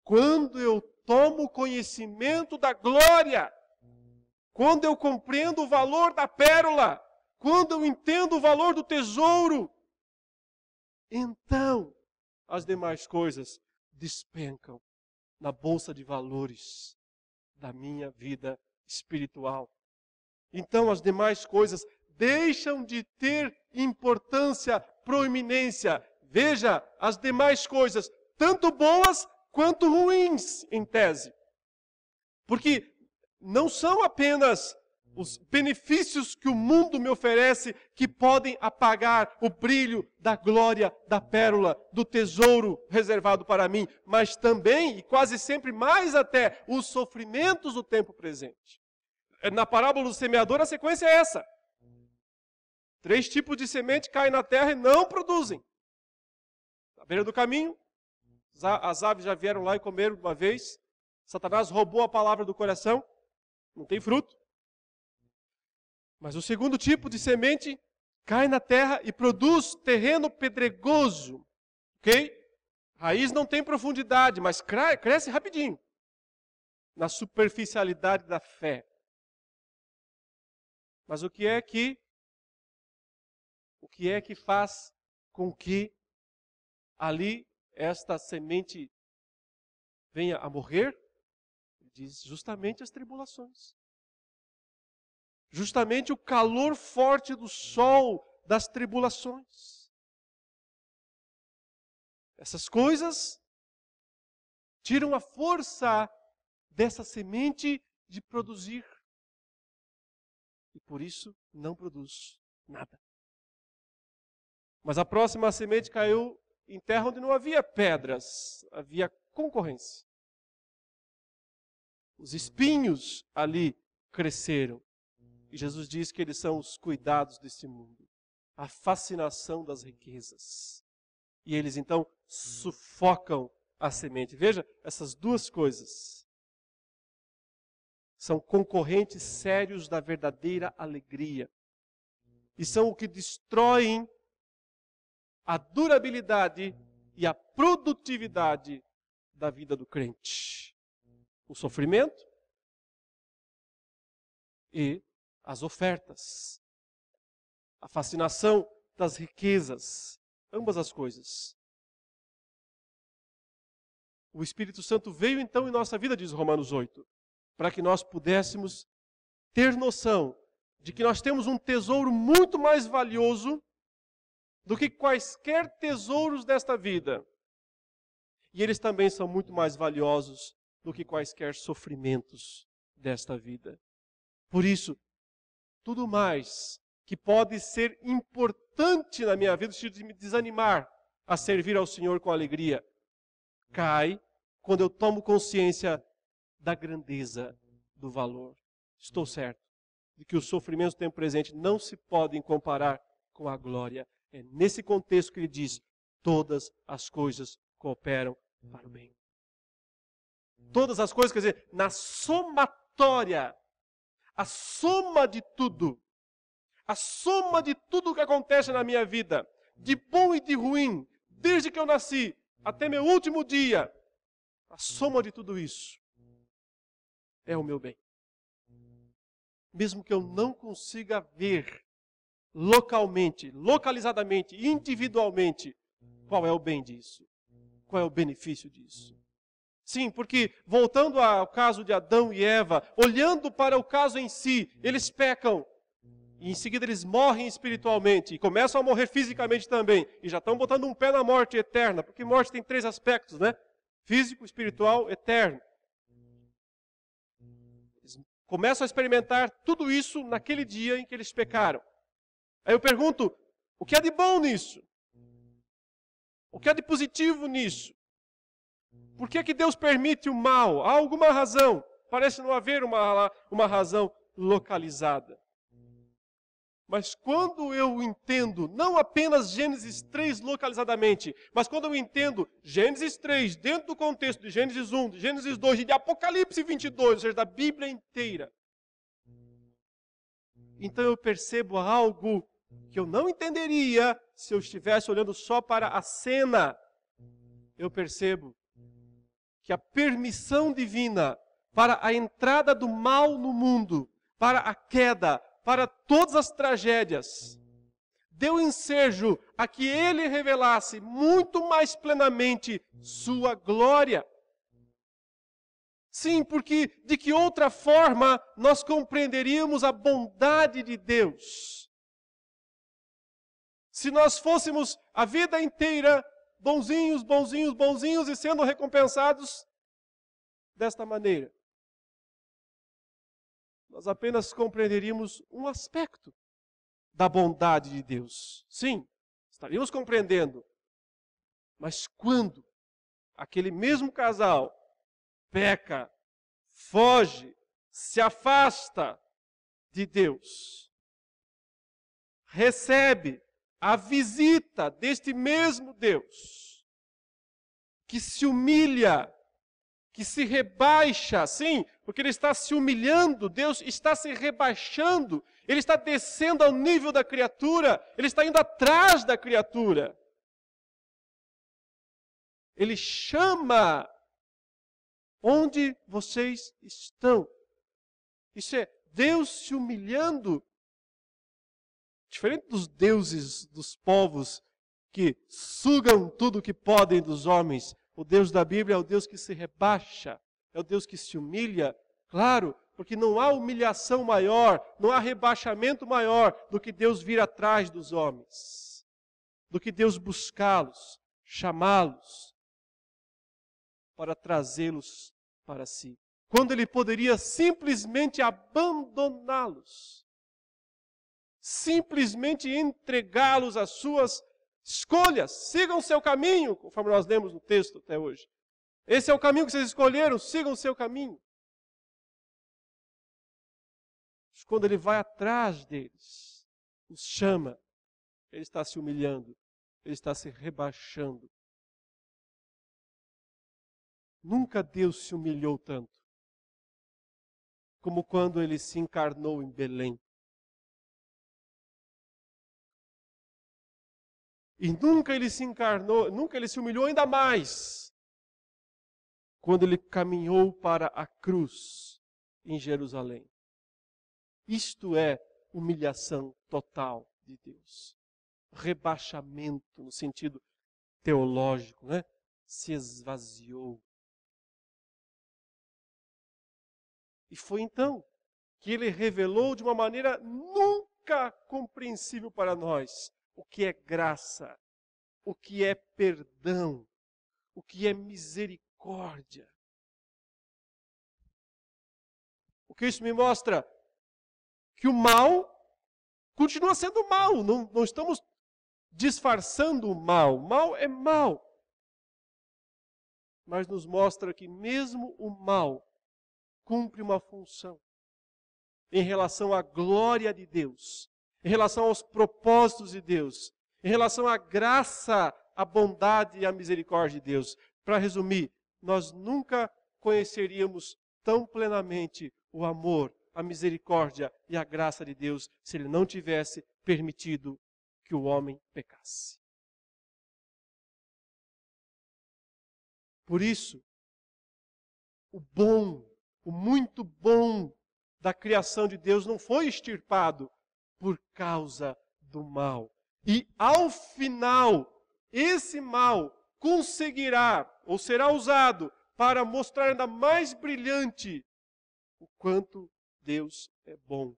quando eu tomo conhecimento da glória, quando eu compreendo o valor da pérola, quando eu entendo o valor do tesouro, então as demais coisas despencam na bolsa de valores da minha vida espiritual. Então as demais coisas deixam de ter importância, proeminência. Veja, as demais coisas, tanto boas quanto ruins, em tese. Porque não são apenas os benefícios que o mundo me oferece, que podem apagar o brilho da glória da pérola, do tesouro reservado para mim, mas também, e quase sempre mais até, os sofrimentos do tempo presente. Na parábola do semeador, a sequência é essa. 3 tipos de semente caem na terra e não produzem. À beira do caminho, as aves já vieram lá e comeram de uma vez. Satanás roubou a palavra do coração, não tem fruto. Mas o segundo tipo de semente cai na terra e produz terreno pedregoso. Ok? Raiz não tem profundidade, mas cresce rapidinho. Na superficialidade da fé. Mas o que é que faz com que ali esta semente venha a morrer? Ele diz justamente as tribulações. Justamente o calor forte do sol das tribulações. Essas coisas tiram a força dessa semente de produzir. E por isso não produz nada. Mas a próxima semente caiu em terra onde não havia pedras, havia concorrência. Os espinhos ali cresceram. E Jesus diz que eles são os cuidados desse mundo, a fascinação das riquezas. E eles então sufocam a semente. Veja, essas duas coisas são concorrentes sérios da verdadeira alegria. E são o que destroem a durabilidade e a produtividade da vida do crente. O sofrimento e as ofertas. A fascinação das riquezas. Ambas as coisas. O Espírito Santo veio então em nossa vida, diz Romanos 8, para que nós pudéssemos ter noção de que nós temos um tesouro muito mais valioso do que quaisquer tesouros desta vida. E eles também são muito mais valiosos do que quaisquer sofrimentos desta vida. Por isso, tudo mais que pode ser importante na minha vida, de me desanimar a servir ao Senhor com alegria, cai quando eu tomo consciência da grandeza do valor. Estou certo de que os sofrimentos do tempo presente não se podem comparar com a glória. É nesse contexto que ele diz, todas as coisas cooperam para o bem. Todas as coisas, quer dizer, na somatória, a soma de tudo que acontece na minha vida, de bom e de ruim, desde que eu nasci até meu último dia, a soma de tudo isso é o meu bem. Mesmo que eu não consiga ver localmente, localizadamente, individualmente, qual é o bem disso? Qual é o benefício disso? Sim, porque voltando ao caso de Adão e Eva, olhando para o caso em si, eles pecam. E em seguida eles morrem espiritualmente e começam a morrer fisicamente também. E já estão botando um pé na morte eterna, porque morte tem 3 aspectos, né? Físico, espiritual, eterno. Eles começam a experimentar tudo isso naquele dia em que eles pecaram. Aí eu pergunto, o que há de bom nisso? O que há de positivo nisso? Por que Deus permite o mal? Há alguma razão? Parece não haver uma razão localizada. Mas quando eu entendo, não apenas Gênesis 3 localizadamente, mas quando eu entendo Gênesis 3 dentro do contexto de Gênesis 1, de Gênesis 2 e de Apocalipse 22, ou seja, da Bíblia inteira, então eu percebo algo que eu não entenderia se eu estivesse olhando só para a cena. Eu percebo que a permissão divina para a entrada do mal no mundo, para a queda, para todas as tragédias, deu ensejo a que Ele revelasse muito mais plenamente sua glória. Sim, porque de que outra forma nós compreenderíamos a bondade de Deus? Se nós fôssemos a vida inteira bonzinhos, bonzinhos, bonzinhos e sendo recompensados desta maneira. nós apenas compreenderíamos um aspecto da bondade de Deus. Sim, estaríamos compreendendo. Mas quando aquele mesmo casal peca, foge, se afasta de Deus, recebe a visita deste mesmo Deus, que se humilha, que se rebaixa, sim, porque Ele está se humilhando, Deus está se rebaixando, Ele está descendo ao nível da criatura, Ele está indo atrás da criatura. Ele chama: onde vocês estão? Isso é Deus se humilhando. Diferente dos deuses dos povos que sugam tudo o que podem dos homens, o Deus da Bíblia é o Deus que se rebaixa, é o Deus que se humilha. Claro, porque não há humilhação maior, não há rebaixamento maior do que Deus vir atrás dos homens, do que Deus buscá-los, chamá-los, para trazê-los para si. Quando Ele poderia simplesmente abandoná-los, simplesmente entregá-los às suas escolhas. Sigam o seu caminho, conforme nós lemos no texto até hoje. Esse é o caminho que vocês escolheram, sigam o seu caminho. Mas quando Ele vai atrás deles, os chama, Ele está se humilhando, Ele está se rebaixando. Nunca Deus se humilhou tanto como quando Ele se encarnou em Belém. E nunca Ele se encarnou, nunca Ele se humilhou ainda mais quando Ele caminhou para a cruz em Jerusalém. Isto é humilhação total de Deus. Rebaixamento no sentido teológico, né? Se esvaziou. E foi então que Ele revelou de uma maneira nunca compreensível para nós o que é graça, o que é perdão, o que é misericórdia. O que isso me mostra? Que o mal continua sendo mal, não estamos disfarçando o mal. O mal é mal. Mas nos mostra que mesmo o mal cumpre uma função em relação à glória de Deus, em relação aos propósitos de Deus, em relação à graça, à bondade e à misericórdia de Deus. Para resumir, nós nunca conheceríamos tão plenamente o amor, a misericórdia e a graça de Deus se Ele não tivesse permitido que o homem pecasse. Por isso, o bom, o muito bom da criação de Deus não foi extirpado por causa do mal. E ao final, esse mal conseguirá ou será usado para mostrar ainda mais brilhante o quanto Deus é bom.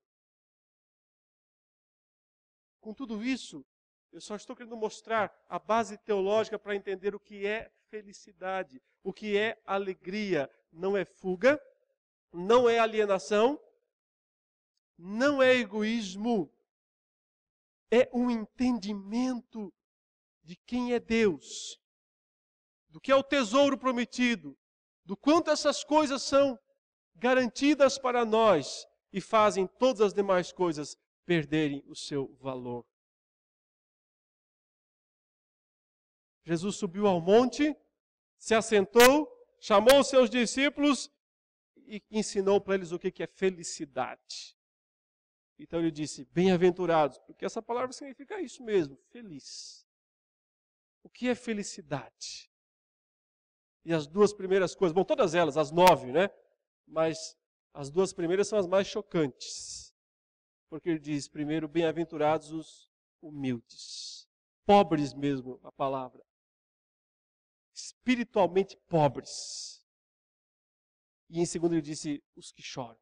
Com tudo isso, eu só estou querendo mostrar a base teológica para entender o que é felicidade, o que é alegria. Não é fuga, não é alienação, não é egoísmo. É um entendimento de quem é Deus, do que é o tesouro prometido, do quanto essas coisas são garantidas para nós e fazem todas as demais coisas perderem o seu valor. Jesus subiu ao monte, se assentou, chamou os seus discípulos e ensinou para eles o que é felicidade. Então ele disse, bem-aventurados, porque essa palavra significa isso mesmo, feliz. O que é felicidade? E as duas primeiras coisas, bom, todas elas, as 9, né? Mas as duas primeiras são as mais chocantes. Porque ele diz, primeiro, bem-aventurados os humildes. Pobres mesmo, a palavra. Espiritualmente pobres. E em segundo ele disse, os que choram.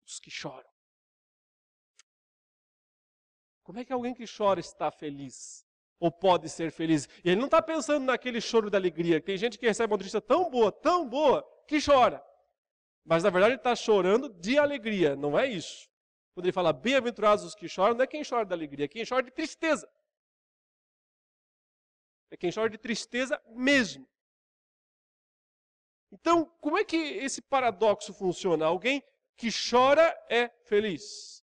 Os que choram. Como é que alguém que chora está feliz? Ou pode ser feliz? E ele não está pensando naquele choro da alegria. Tem gente que recebe uma notícia tão boa, que chora. Mas na verdade ele está chorando de alegria, não é isso. Quando ele fala bem-aventurados os que choram, não é quem chora de alegria, é quem chora de tristeza. É quem chora de tristeza mesmo. Então, como é que esse paradoxo funciona? Alguém que chora é feliz.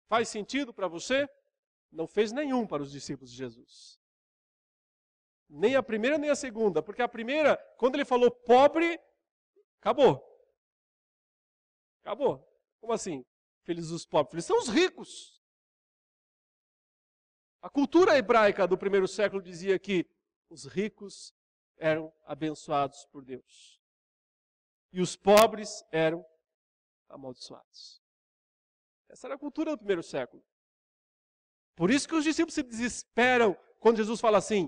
Faz sentido para você? Não fez nenhum para os discípulos de Jesus. Nem a primeira, nem a segunda. Porque a primeira, quando ele falou pobre, acabou. Acabou. Como assim? Felizes os pobres. Felizes são os ricos. A cultura hebraica do primeiro século dizia que os ricos eram abençoados por Deus. E os pobres eram amaldiçoados. Essa era a cultura do primeiro século. Por isso que os discípulos se desesperam quando Jesus fala assim,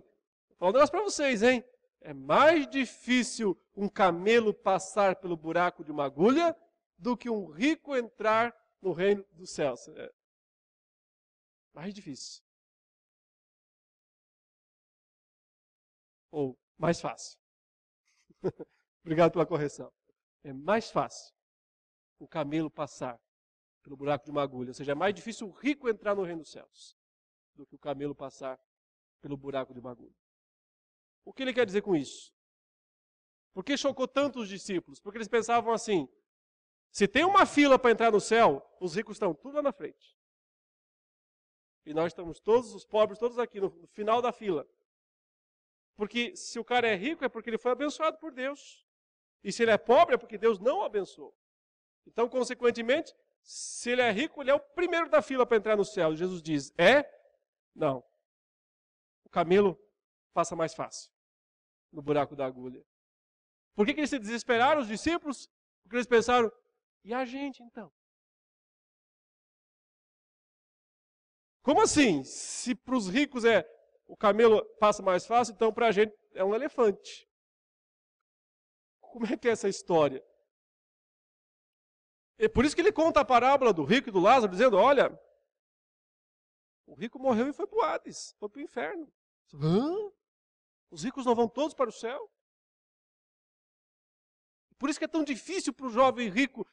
vou falar um negócio para vocês, hein? É mais difícil um camelo passar pelo buraco de uma agulha do que um rico entrar no reino dos céus. É mais difícil. Ou mais fácil. Obrigado pela correção. É mais fácil o camelo passar pelo buraco de uma agulha. Ou seja, é mais difícil o rico entrar no reino dos céus do que o camelo passar pelo buraco de uma agulha. O que ele quer dizer com isso? Por que chocou tanto os discípulos? Porque eles pensavam assim, se tem uma fila para entrar no céu, os ricos estão tudo lá na frente. E nós estamos todos, os pobres, todos aqui no final da fila. Porque se o cara é rico é porque ele foi abençoado por Deus. E se ele é pobre é porque Deus não o abençoou. Então, consequentemente, se ele é rico, ele é o primeiro da fila para entrar no céu. E Jesus diz, não. O camelo passa mais fácil no buraco da agulha. Por que eles se desesperaram, os discípulos? Porque eles pensaram, e a gente então? Como assim? Se para os ricos o camelo passa mais fácil, então para a gente é um elefante. Como é que é essa história? É por isso que ele conta a parábola do rico e do Lázaro, dizendo, olha, o rico morreu e foi para o Hades, foi para o inferno. Hã? Os ricos não vão todos para o céu? Por isso que é tão difícil para o jovem rico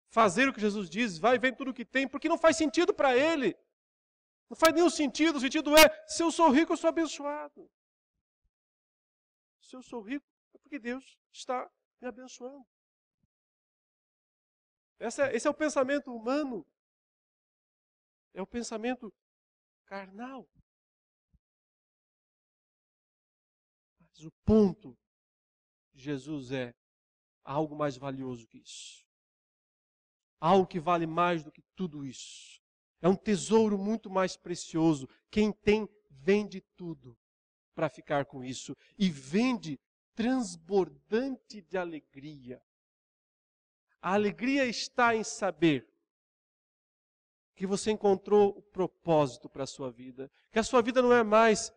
fazer o que Jesus diz, vai e vende tudo o que tem, porque não faz sentido para ele. Não faz nenhum sentido. O sentido é, se eu sou rico, eu sou abençoado. Se eu sou rico, é porque Deus está me abençoando. Esse é o pensamento humano. É o pensamento carnal. Mas o ponto de Jesus é algo mais valioso que isso. Algo que vale mais do que tudo isso. É um tesouro muito mais precioso. Quem tem, vende tudo para ficar com isso. E vende transbordante de alegria. A alegria está em saber que você encontrou o propósito para a sua vida. Que a sua vida não é mais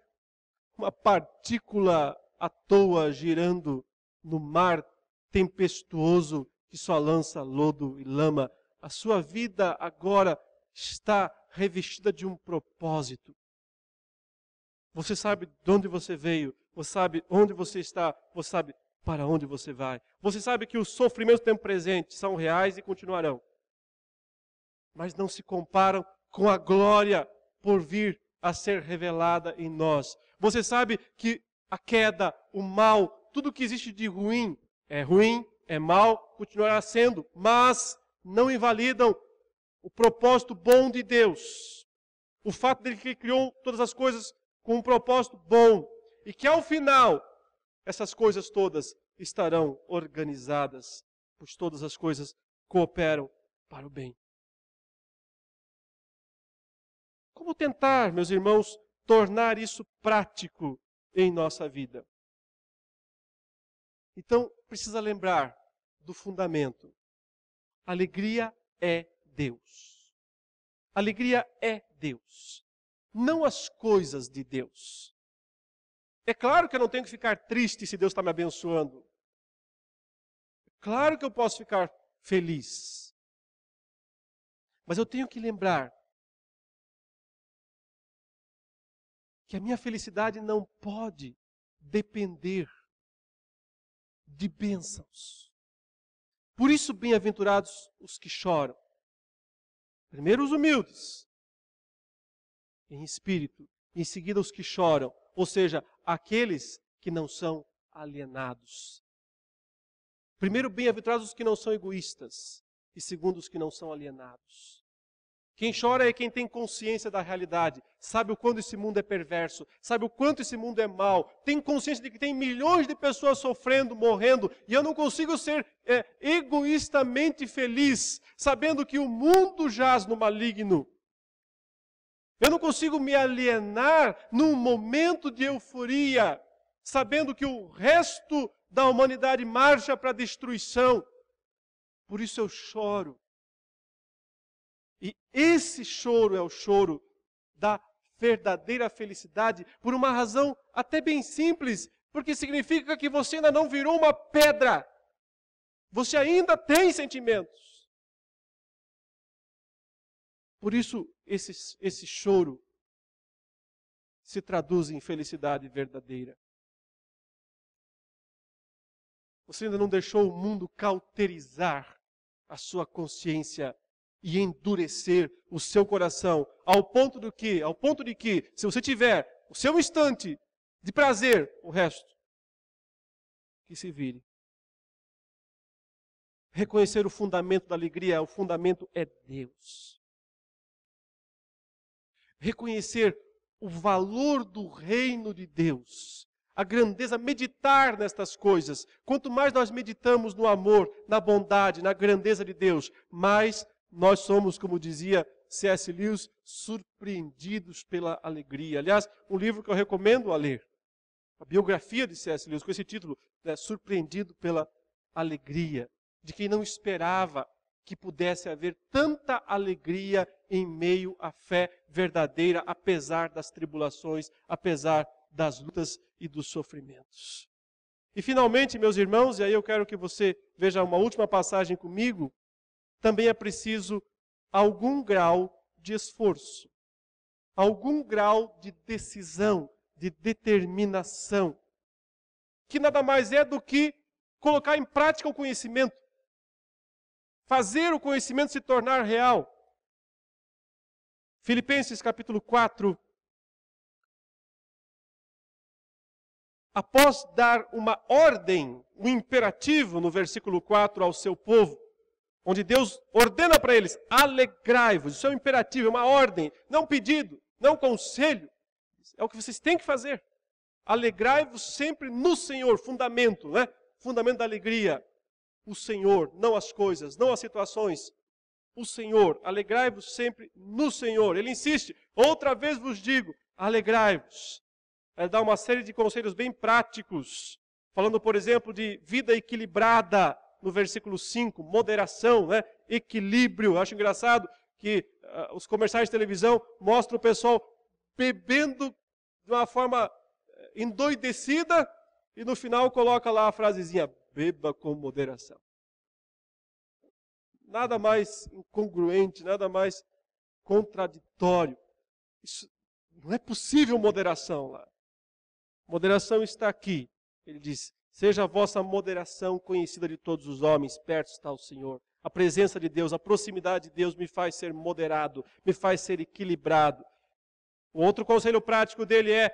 uma partícula à toa girando no mar tempestuoso que só lança lodo e lama. A sua vida agora está revestida de um propósito. Você sabe de onde você veio, você sabe onde você está, você sabe para onde você vai. Você sabe que os sofrimentos do tempo presente são reais e continuarão. Mas não se comparam com a glória por vir a ser revelada em nós. Você sabe que a queda, o mal, tudo que existe de ruim, é mal, continuará sendo, mas não invalidam o propósito bom de Deus. O fato de que Ele criou todas as coisas com um propósito bom. E que ao final, essas coisas todas estarão organizadas, pois todas as coisas cooperam para o bem. Como tentar, meus irmãos, tornar isso prático em nossa vida? Então, precisa lembrar do fundamento. Alegria é Deus. Alegria é Deus. Não as coisas de Deus. É claro que eu não tenho que ficar triste se Deus está me abençoando. É claro que eu posso ficar feliz. Mas eu tenho que lembrar que a minha felicidade não pode depender de bênçãos. Por isso, bem-aventurados os que choram. Primeiro os humildes, em espírito, em seguida os que choram, ou seja, aqueles que não são alienados. Primeiro, bem-aventurados os que não são egoístas, e segundo, os que não são alienados. Quem chora é quem tem consciência da realidade, sabe o quanto esse mundo é perverso, sabe o quanto esse mundo é mau, tem consciência de que tem milhões de pessoas sofrendo, morrendo, e eu não consigo ser egoístamente feliz, sabendo que o mundo jaz no maligno. Eu não consigo me alienar num momento de euforia, sabendo que o resto da humanidade marcha para a destruição. Por isso eu choro. E esse choro é o choro da verdadeira felicidade, por uma razão até bem simples, porque significa que você ainda não virou uma pedra. Você ainda tem sentimentos. Por isso, esse choro se traduz em felicidade verdadeira. Você ainda não deixou o mundo cauterizar a sua consciência e endurecer o seu coração ao ponto de que, se você tiver o seu instante de prazer, o resto que se vire. Reconhecer o fundamento da alegria, o fundamento é Deus. Reconhecer o valor do reino de Deus, a grandeza, meditar nestas coisas. Quanto mais nós meditamos no amor, na bondade, na grandeza de Deus, mais nós somos, como dizia C.S. Lewis, surpreendidos pela alegria. Aliás, um livro que eu recomendo a ler, a biografia de C.S. Lewis, com esse título, Surpreendido pela Alegria, de quem não esperava que pudesse haver tanta alegria em meio à fé verdadeira, apesar das tribulações, apesar das lutas e dos sofrimentos. E finalmente, meus irmãos, e aí eu quero que você veja uma última passagem comigo, também é preciso algum grau de esforço, algum grau de decisão, de determinação, que nada mais é do que colocar em prática o conhecimento, fazer o conhecimento se tornar real. Filipenses capítulo 4, após dar uma ordem, um imperativo no versículo 4 ao seu povo, onde Deus ordena para eles, alegrai-vos. Isso é um imperativo, é uma ordem, não um pedido, não um conselho. É o que vocês têm que fazer. Alegrai-vos sempre no Senhor, fundamento, né? Fundamento da alegria. O Senhor, não as coisas, não as situações. O Senhor, alegrai-vos sempre no Senhor. Ele insiste, outra vez vos digo, alegrai-vos. Ele dá uma série de conselhos bem práticos, falando, por exemplo, de vida equilibrada, no versículo 5, moderação, né? Equilíbrio. Eu acho engraçado que os comerciais de televisão mostram o pessoal bebendo de uma forma endoidecida e no final coloca lá a frasezinha, beba com moderação. Nada mais incongruente, nada mais contraditório. Isso, não é possível moderação lá. Moderação está aqui. Ele diz, seja a vossa moderação conhecida de todos os homens, perto está o Senhor. A presença de Deus, a proximidade de Deus me faz ser moderado, me faz ser equilibrado. O outro conselho prático dele é,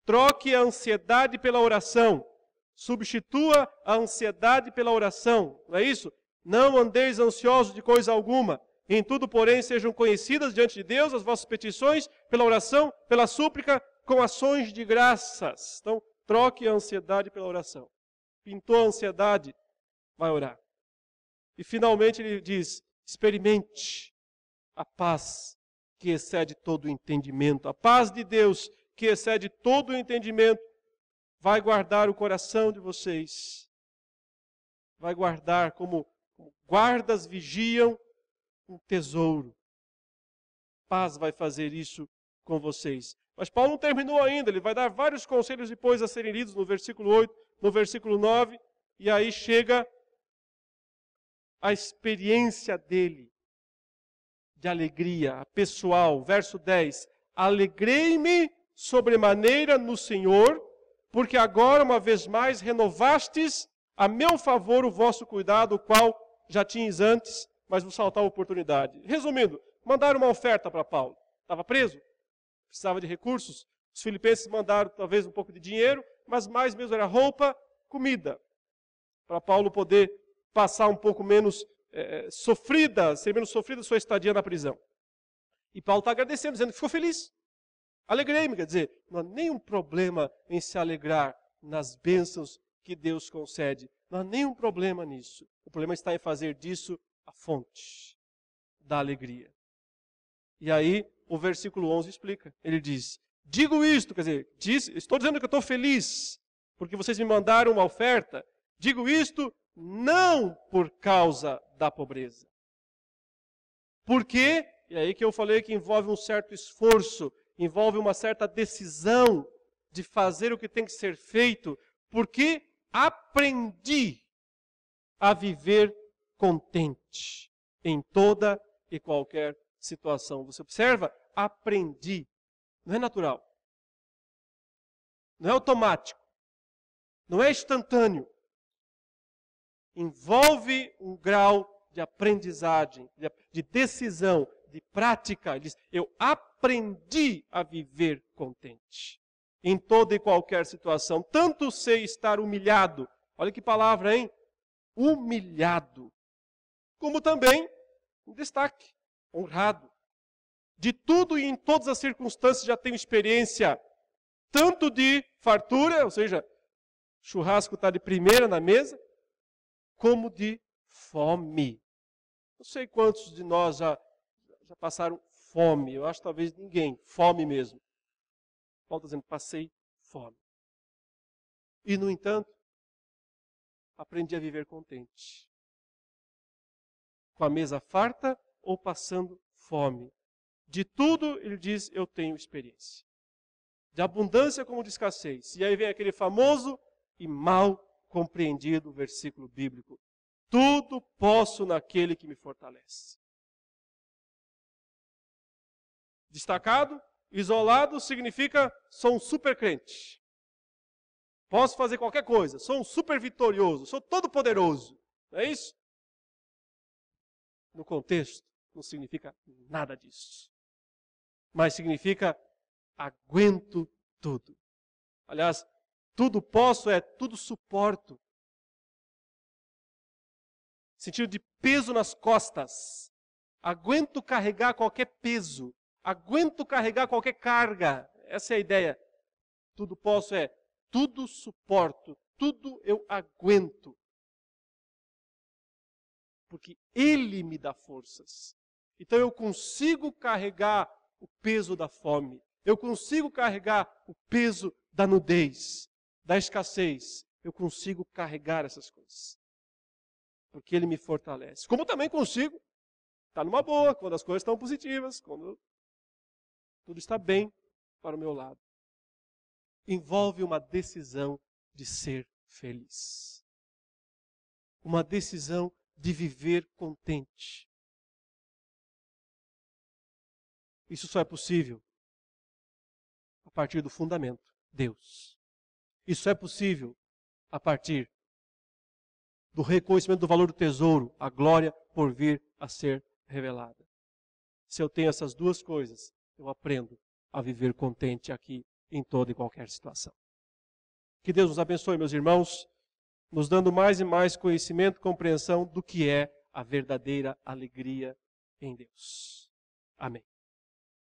troque a ansiedade pela oração. Substitua a ansiedade pela oração. Não é isso? Não andeis ansiosos de coisa alguma. Em tudo, porém, sejam conhecidas diante de Deus as vossas petições pela oração, pela súplica, com ações de graças. Então, troque a ansiedade pela oração. Pintou a ansiedade, vai orar. E finalmente ele diz, experimente a paz que excede todo o entendimento. A paz de Deus que excede todo o entendimento vai guardar o coração de vocês. Vai guardar como guardas vigiam um tesouro. Paz vai fazer isso com vocês. Mas Paulo não terminou ainda, ele vai dar vários conselhos depois a serem lidos no versículo 8, no versículo 9, e aí chega a experiência dele de alegria, a pessoal. Verso 10, alegrei-me sobremaneira no Senhor, porque agora uma vez mais renovastes a meu favor o vosso cuidado, o qual já tinhas antes, mas vos faltava oportunidade. Resumindo, mandaram uma oferta para Paulo. Estava preso, precisava de recursos. Os filipenses mandaram talvez um pouco de dinheiro, mas mais mesmo era roupa, comida, para Paulo poder passar um pouco menos ser menos sofrida a sua estadia na prisão. E Paulo está agradecendo, dizendo que ficou feliz. Alegrei-me, quer dizer, não há nenhum problema em se alegrar nas bênçãos que Deus concede. Não há nenhum problema nisso. O problema está em fazer disso a fonte da alegria. E aí, o versículo 11 explica. Ele diz, digo isto, quer dizer, estou dizendo que eu estou feliz, porque vocês me mandaram uma oferta. Digo isto não por causa da pobreza. Por quê? E aí que eu falei que envolve um certo esforço, envolve uma certa decisão de fazer o que tem que ser feito, porque aprendi a viver contente em toda e qualquer situação. Você observa? Aprendi. Não é natural. Não é automático. Não é instantâneo. Envolve um grau de aprendizagem, de decisão, de prática. Ele diz, eu aprendi a viver contente em toda e qualquer situação. Tanto sei estar humilhado. Olha que palavra, hein? Humilhado. Como também, um destaque, honrado. De tudo e em todas as circunstâncias já tenho experiência, tanto de fartura, ou seja, churrasco está de primeira na mesa, como de fome. Não sei quantos de nós já passaram fome, eu acho que talvez ninguém, fome mesmo. Paulo está dizendo, passei fome. E, no entanto, aprendi a viver contente. Com a mesa farta ou passando fome. De tudo, ele diz, eu tenho experiência. De abundância como de escassez. E aí vem aquele famoso e mal compreendido versículo bíblico. Tudo posso naquele que me fortalece. Destacado, isolado, significa sou um super crente. Posso fazer qualquer coisa, sou um super vitorioso, sou todo poderoso. Não é isso? No contexto, não significa nada disso. Mas significa aguento tudo. Aliás, tudo posso é tudo suporto. Sentido de peso nas costas. Aguento carregar qualquer peso. Aguento carregar qualquer carga. Essa é a ideia. Tudo posso é tudo suporto. Tudo eu aguento. Porque Ele me dá forças. Então eu consigo carregar o peso da fome. Eu consigo carregar o peso da nudez, da escassez. Eu consigo carregar essas coisas. Porque Ele me fortalece. Como também consigo estar numa boa, quando as coisas estão positivas, quando tudo está bem para o meu lado. Envolve uma decisão de ser feliz. Uma decisão de viver contente. Isso só é possível a partir do fundamento, Deus. Isso é possível a partir do reconhecimento do valor do tesouro, a glória por vir a ser revelada. Se eu tenho essas duas coisas, eu aprendo a viver contente aqui em toda e qualquer situação. Que Deus nos abençoe, meus irmãos, nos dando mais e mais conhecimento e compreensão do que é a verdadeira alegria em Deus. Amém.